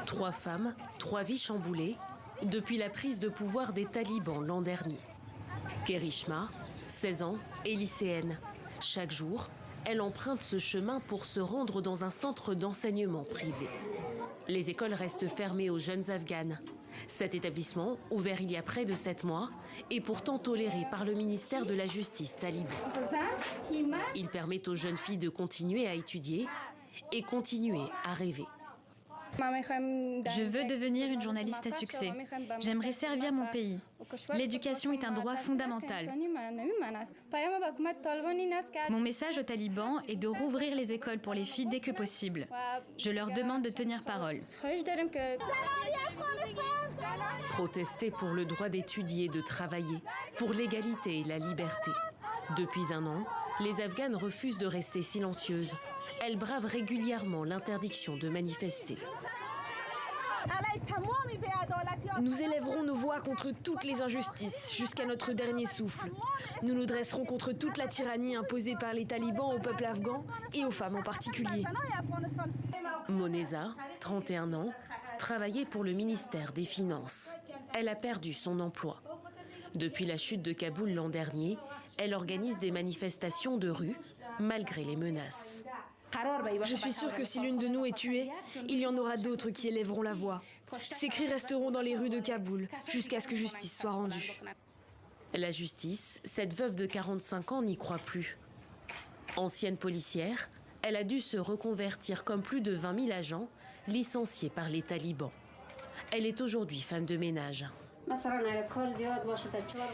3 femmes, 3 vies chamboulées depuis la prise de pouvoir des talibans l'an dernier. Kerishma, 16 ans, est lycéenne. Chaque jour, elle emprunte ce chemin pour se rendre dans un centre d'enseignement privé. Les écoles restent fermées aux jeunes Afghanes. Cet établissement, ouvert il y a près de 7 mois, est pourtant toléré par le ministère de la Justice taliban. Il permet aux jeunes filles de continuer à étudier et continuer à rêver. Je veux devenir une journaliste à succès. J'aimerais servir mon pays. L'éducation est un droit fondamental. Mon message aux talibans est de rouvrir les écoles pour les filles dès que possible. Je leur demande de tenir parole. Protester pour le droit d'étudier, de travailler, pour l'égalité et la liberté. Depuis 1 an, les Afghanes refusent de rester silencieuses. Elles bravent régulièrement l'interdiction de manifester. Nous élèverons nos voix contre toutes les injustices jusqu'à notre dernier souffle. Nous nous dresserons contre toute la tyrannie imposée par les talibans au peuple afghan et aux femmes en particulier. Moneza, 31 ans, travaillait pour le ministère des Finances. Elle a perdu son emploi. Depuis la chute de Kaboul l'an dernier, elle organise des manifestations de rue, malgré les menaces. Je suis sûre que si l'une de nous est tuée, il y en aura d'autres qui élèveront la voix. Ces cris resteront dans les rues de Kaboul jusqu'à ce que justice soit rendue. La justice, cette veuve de 45 ans n'y croit plus. Ancienne policière, elle a dû se reconvertir comme plus de 20 000 agents licenciés par les talibans. Elle est aujourd'hui femme de ménage.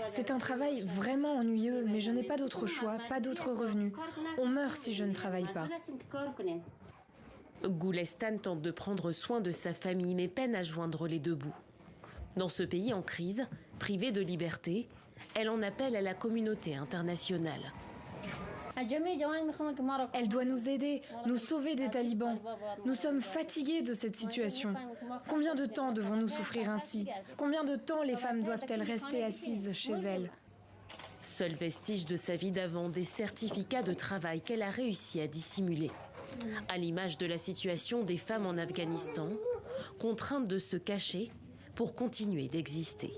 C'est un travail vraiment ennuyeux, mais je n'ai pas d'autre choix, pas d'autre revenu. On meurt si je ne travaille pas. Goulestan tente de prendre soin de sa famille, mais peine à joindre les 2 bouts. Dans ce pays en crise, privée de liberté, elle en appelle à la communauté internationale. Elle doit nous aider, nous sauver des talibans. Nous sommes fatigués de cette situation. Combien de temps devons-nous souffrir ainsi? Combien de temps les femmes doivent-elles rester assises chez elles? Seul vestige de sa vie d'avant, des certificats de travail qu'elle a réussi à dissimuler. À l'image de la situation des femmes en Afghanistan, contraintes de se cacher pour continuer d'exister.